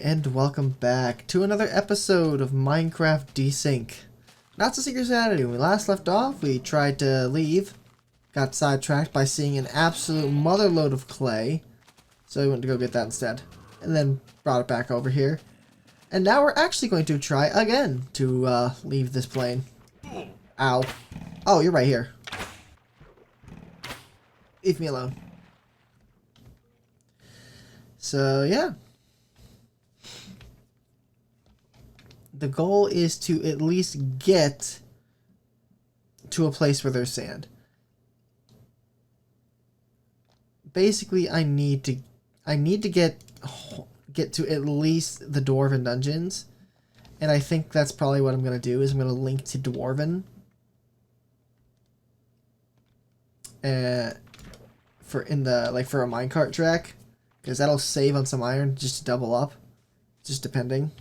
and welcome back to another episode of Minecraft Desync. Not so Secret Sanity. When we last left off, we tried to leave, got sidetracked by seeing an absolute motherload of clay, so we went to go get that instead, and then brought it back over here. And now we're actually going to try again to leave this plane. Ow. Oh, you're right here. Leave me alone. So, yeah. The goal is to at least get to a place where there's sand. Basically, I need to get to at least the Dwarven dungeons, and I think that's probably what I'm gonna do. Is I'm gonna link to Dwarven, for a minecart track, because that'll save on some iron just to double up, just depending.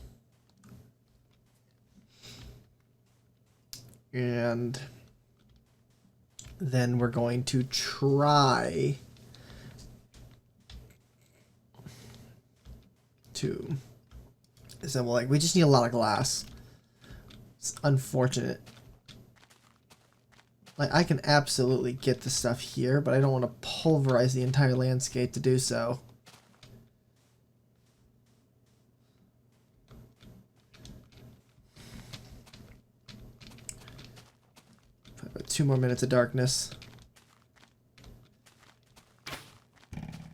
And then we're going to try to assemble, like, we just need a lot of glass. It's unfortunate. Like, I can absolutely get the stuff here, but I don't want to pulverize the entire landscape to do so. About 2 more minutes of darkness.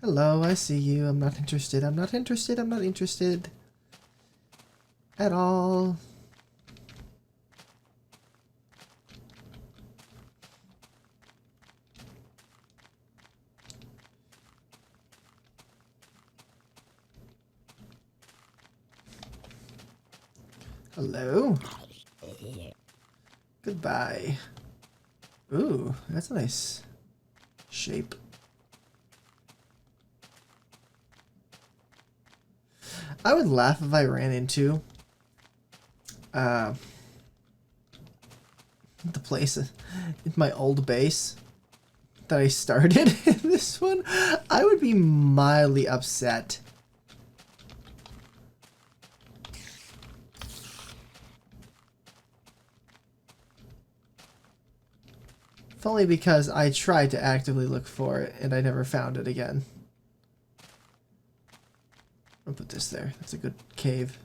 Hello, I see you. I'm not interested. I'm not interested. I'm not interested. At all. Hello. Goodbye. Ooh, that's a nice shape. I would laugh if I ran into the place in my old base that I started in this one. I would be mildly upset. If only because I tried to actively look for it and I never found it again. I'll put this there. That's a good cave.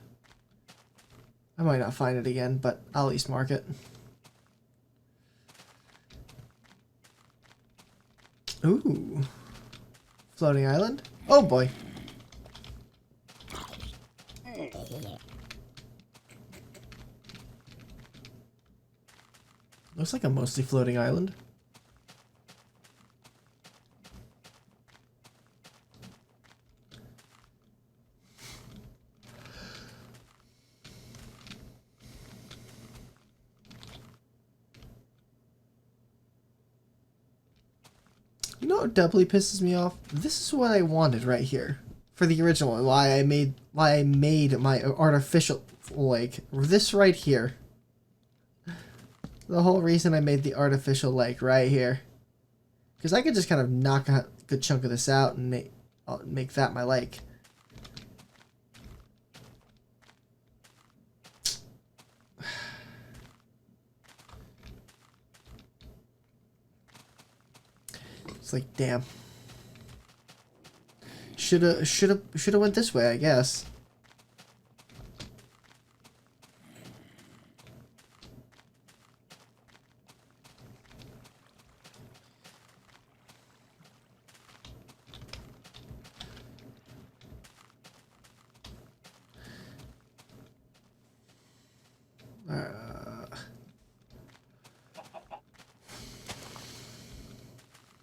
I might not find it again, but I'll at least mark it. Ooh. Floating island? Oh boy. Looks like a mostly floating island. You know what doubly pisses me off? This is what I wanted right here for the original one. Why I made my artificial lake. This right here. The whole reason I made the artificial lake right here, because I could just kind of knock a good chunk of this out and make that my lake. It's like, damn. Shoulda went this way, I guess.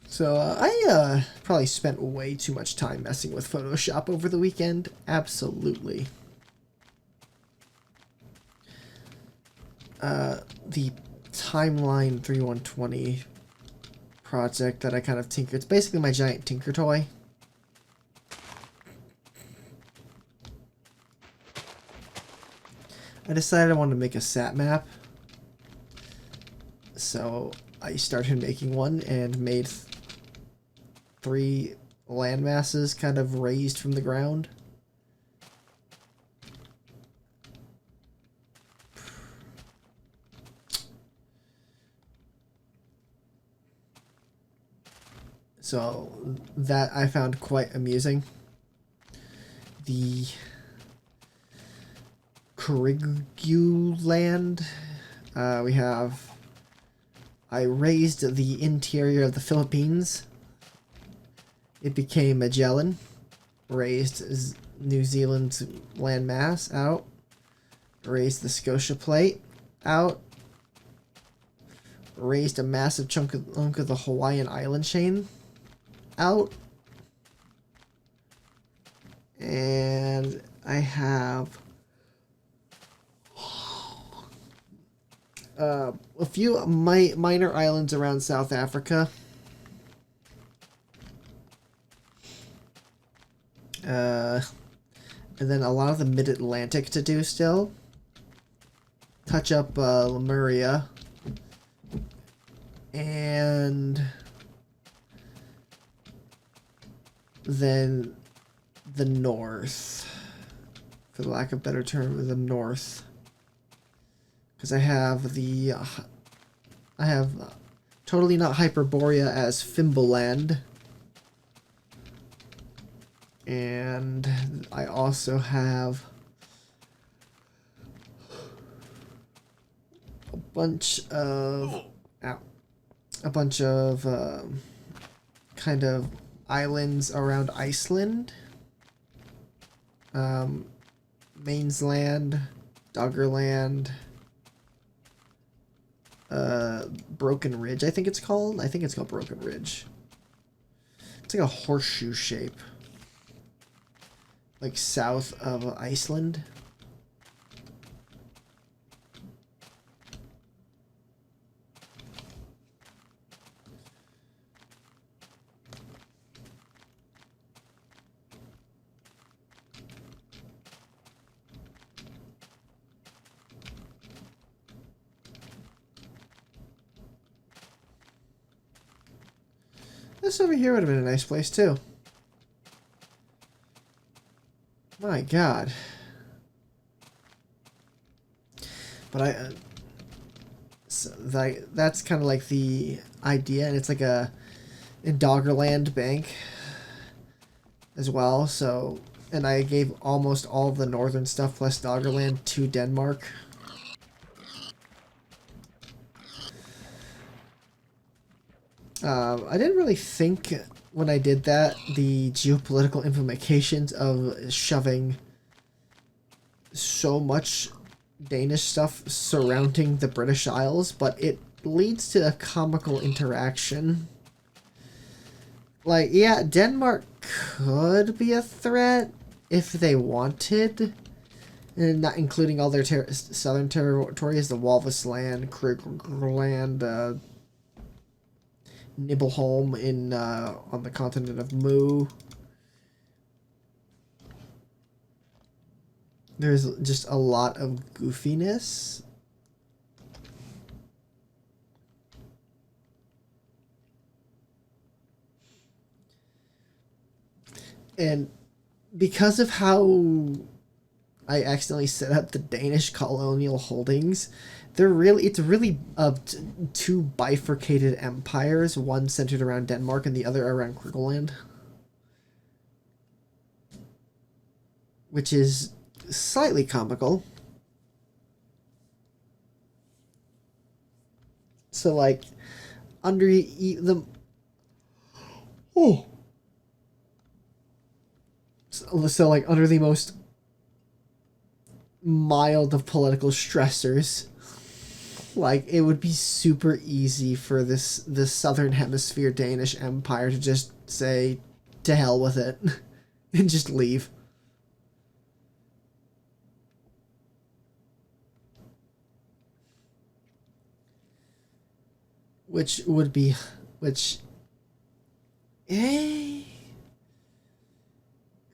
So, I probably spent way too much time messing with Photoshop over the weekend. Absolutely. The Timeline 3120 project that I kind of tinkered. It's basically my giant tinker toy. I decided I wanted to make a sat map. So I started making one and made 3 land masses kind of raised from the ground. So that I found quite amusing. The Cariguland. We have... I raised the interior of the Philippines. It became Magellan. Raised New Zealand's landmass out. Raised the Scotia Plate out. Raised a massive chunk of the Hawaiian island chain out. And I have a few minor islands around South Africa. And then a lot of the mid-Atlantic to do still. Touch up Lemuria. And then the north. For the lack of a better term, the north. Because I have totally not Hyperborea as Fimbleland. And I also have a bunch of kind of islands around Iceland, Mainsland, Doggerland, Broken Ridge, I think it's called. I think it's called Broken Ridge. It's like a horseshoe shape. Like south of Iceland. This over here would have been a nice place too. My God. But so that's kind of like the idea, and it's like a in Doggerland Bank as well. So, and I gave almost all of the northern stuff plus Doggerland to Denmark. I didn't really think when I did that the geopolitical implications of shoving so much Danish stuff surrounding the British Isles, but it leads to a comical interaction. Like, yeah, Denmark could be a threat if they wanted, and not including all their southern territories, the Walvis Land, Krugerland, Nibelholm in on the continent of Mu. There's just a lot of goofiness. And because of how I accidentally set up the Danish colonial holdings, it's really two bifurcated empires, one centered around Denmark and the other around Krugerland. Which is slightly comical. So, like, under the... Oh! So, like, under the most mild of political stressors, like, it would be super easy for this Southern Hemisphere Danish Empire to just say, to hell with it, and just leave.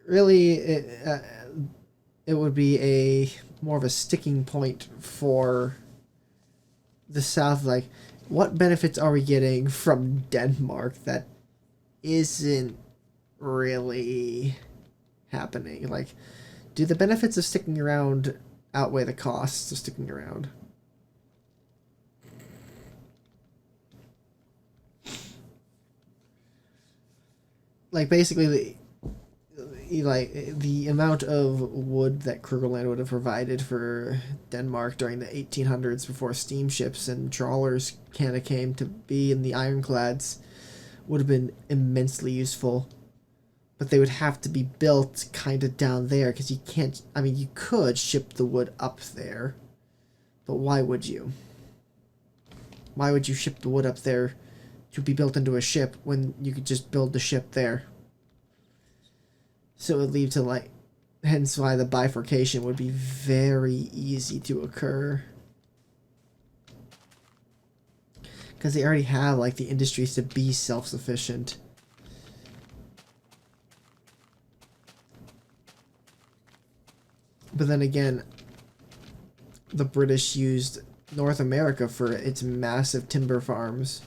Really, it would be more of a sticking point for the South. Like, what benefits are we getting from Denmark that isn't really happening? Like, do the benefits of sticking around outweigh the costs of sticking around? like basically the amount of wood that Krugerland would have provided for Denmark during the 1800s before steamships and trawlers kind of came to be in the ironclads would have been immensely useful. But they would have to be built kind of down there because you can't, I mean, you could ship the wood up there, but why would you? Why would you ship the wood up there to be built into a ship when you could just build the ship there? So it would lead to, like, hence why the bifurcation would be very easy to occur. Because they already have, like, the industries to be self-sufficient. But then again, the British used North America for its massive timber farms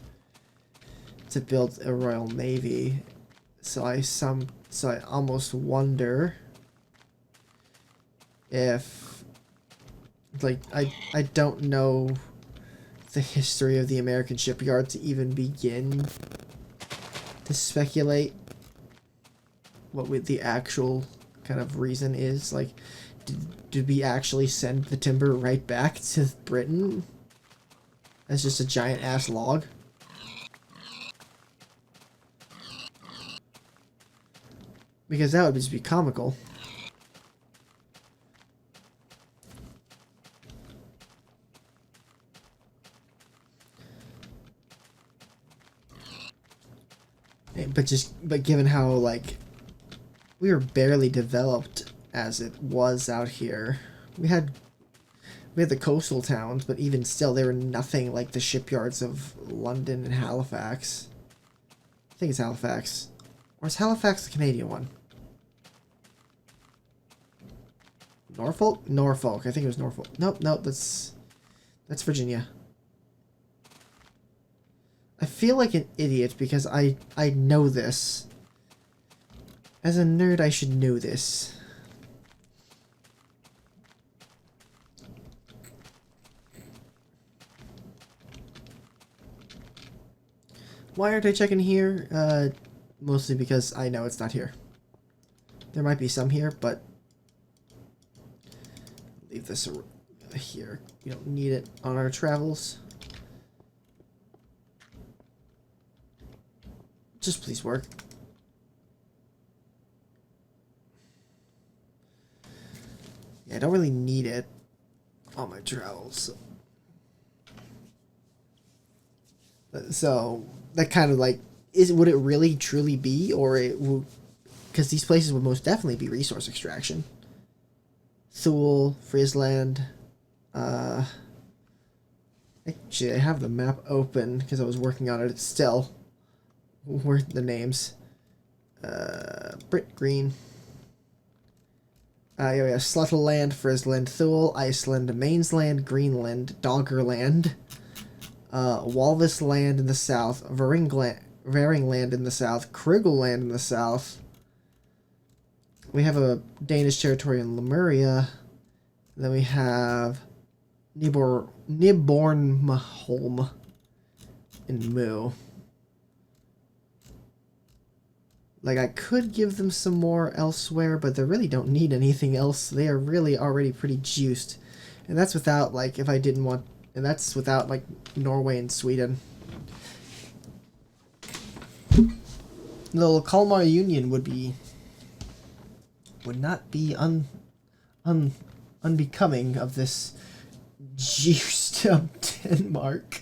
to build a Royal Navy. So I almost wonder if, like, I don't know the history of the American shipyard to even begin to speculate what would the actual kind of reason is. Like, did we actually send the timber right back to Britain as just a giant ass log? Because that would just be comical. But given how, like, we were barely developed as it was out here. We had the coastal towns, but even still, they were nothing like the shipyards of London and Halifax. I think it's Halifax. Or is Halifax the Canadian one? Norfolk? Norfolk. I think it was Norfolk. Nope, that's Virginia. I feel like an idiot because I know this. As a nerd, I should know this. Why aren't I checking here? Mostly because I know it's not here. There might be some here, but leave this here. We don't need it on our travels. Just please work. Yeah, I don't really need it on my travels. So that kind of like, would it really truly be, or it would, because these places would most definitely be resource extraction. Thule, Friesland, actually I have the map open because I was working on it still. Where are the names? Brit Green. Yeah, we have Slutterland, Friesland, Thule, Iceland, Mainsland, Greenland, Doggerland, Walvisland in the south, Varingland in the south, Krigelland in the south. We have a Danish territory in Lemuria. Then we have Nibornholm in Mu. Like, I could give them some more elsewhere, but they really don't need anything else. They are really already pretty juiced. And that's without, like, if I didn't want... And that's without, like, Norway and Sweden. The Kalmar Union would not be unbecoming of this juiced up Denmark.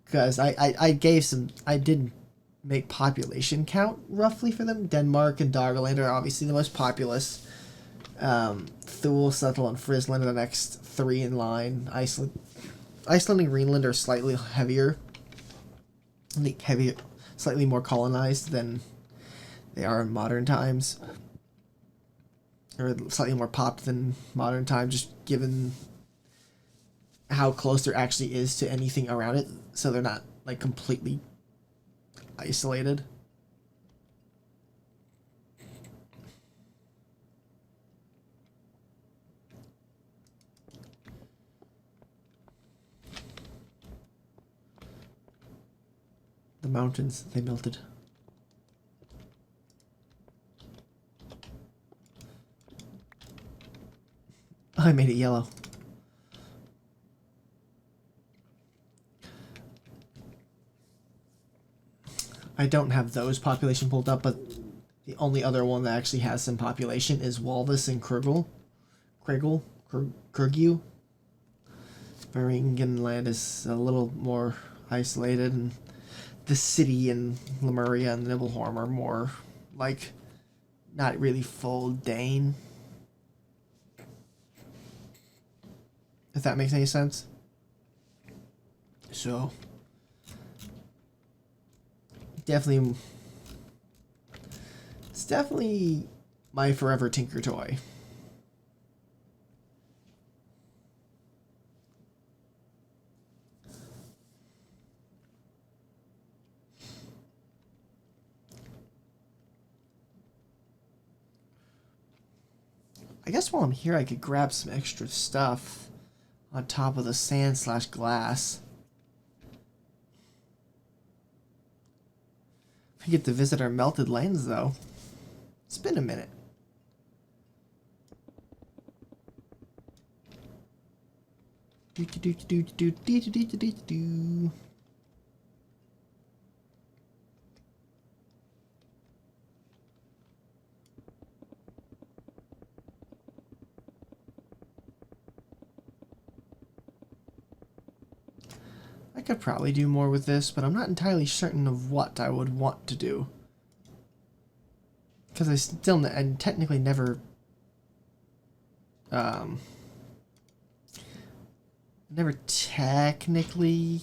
Because I did make population count roughly for them. Denmark and Doggerland are obviously the most populous. Thule, Settle, and Friesland are the next three in line. Iceland and Greenland are slightly heavier. Slightly more colonized than they are in modern times. Or slightly more popped than modern times, just given how close there actually is to anything around it. So they're not, like, completely isolated. The mountains, they melted. Oh, I made it yellow. I don't have those population pulled up, but the only other one that actually has some population is Walvis and Krugel. Krugel. Varangianland is a little more isolated, and the city and Lemuria and Nibelheim are more like not really full Dane. If that makes any sense. So definitely, it's definitely my forever Tinker toy. I guess while I'm here, I could grab some extra stuff on top of the sand/glass. We get to visit our melted lands, though. It's been a minute. I could probably do more with this, but I'm not entirely certain of what I would want to do. Because I technically never never technically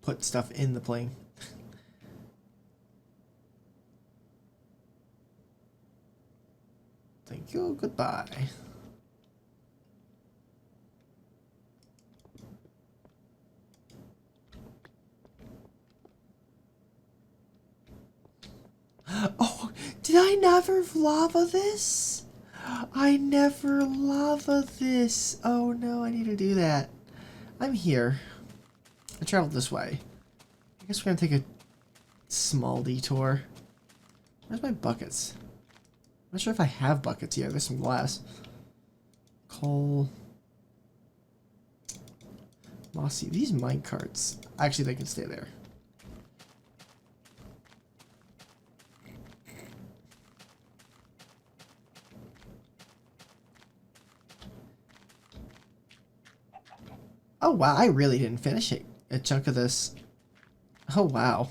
put stuff in the plane. Thank you, goodbye. Oh, did I never lava this? I never lava this. Oh no, I need to do that. I'm here. I traveled this way. I guess we're gonna take a small detour. Where's my buckets? I'm not sure if I have buckets here. There's some glass. Coal. Mossy. These mine carts. Actually, they can stay there. Oh wow, I really didn't finish it. A chunk of this. Oh wow.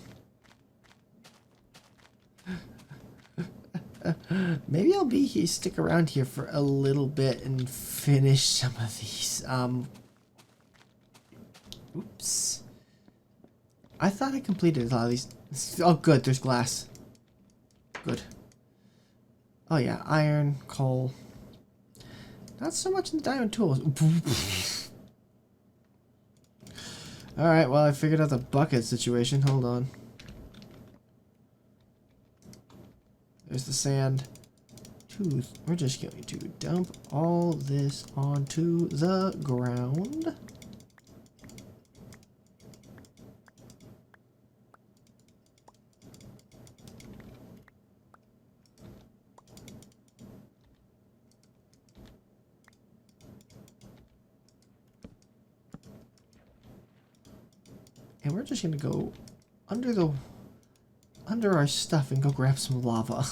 Maybe I'll be here, stick around here for a little bit and finish some of these. Oops. I thought I completed a lot of these. Oh good, there's glass. Good. Oh yeah, iron, coal. Not so much in the diamond tools. Alright, well I figured out the bucket situation. Hold on. There's the sand. We're just going to dump all this onto the ground. And we're just going to go under our stuff and go grab some lava.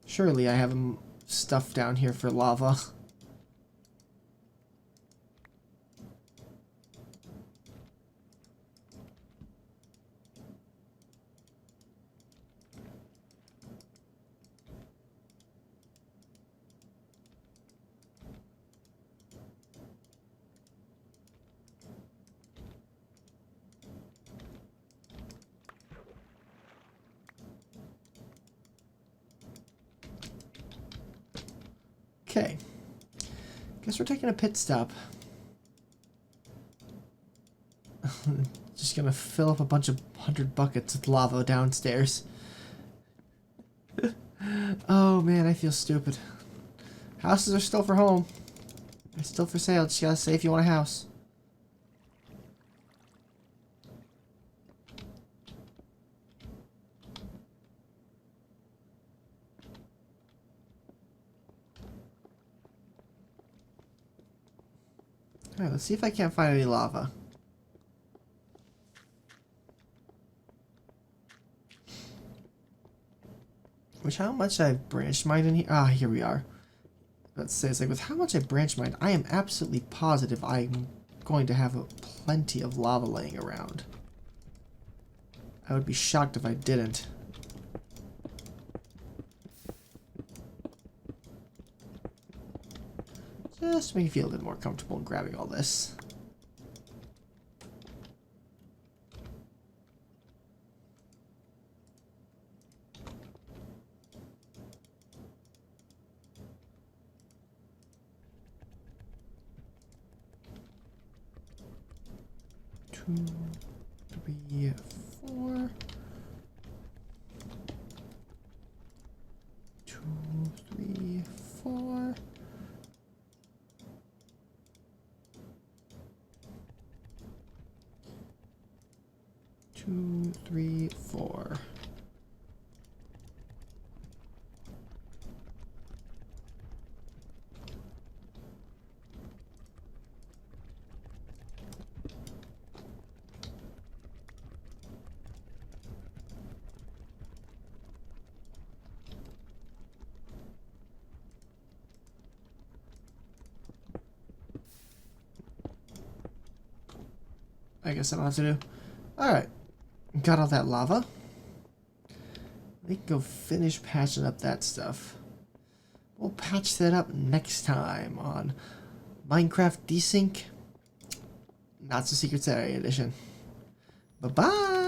Surely I have stuff down here for lava. Okay. Guess we're taking a pit stop. Just gonna fill up a bunch of 100 buckets with lava downstairs. Oh man, I feel stupid. Houses are still for home. They're still for sale. Just gotta say if you want a house. Alright, let's see if I can't find any lava. Which, how much I've branch mined in here? Ah, here we are. Let's say it's like with how much I branch mined, I am absolutely positive I'm going to have plenty of lava laying around. I would be shocked if I didn't. Just to make you feel a bit more comfortable grabbing all this. Two, three, four. 2, 3, 4. Two, three, four. I guess I don't have to do. Alright. Got all that lava. We can go finish patching up that stuff. We'll patch that up next time on Minecraft Desync. Not So Secret Saturday edition. Bye-bye!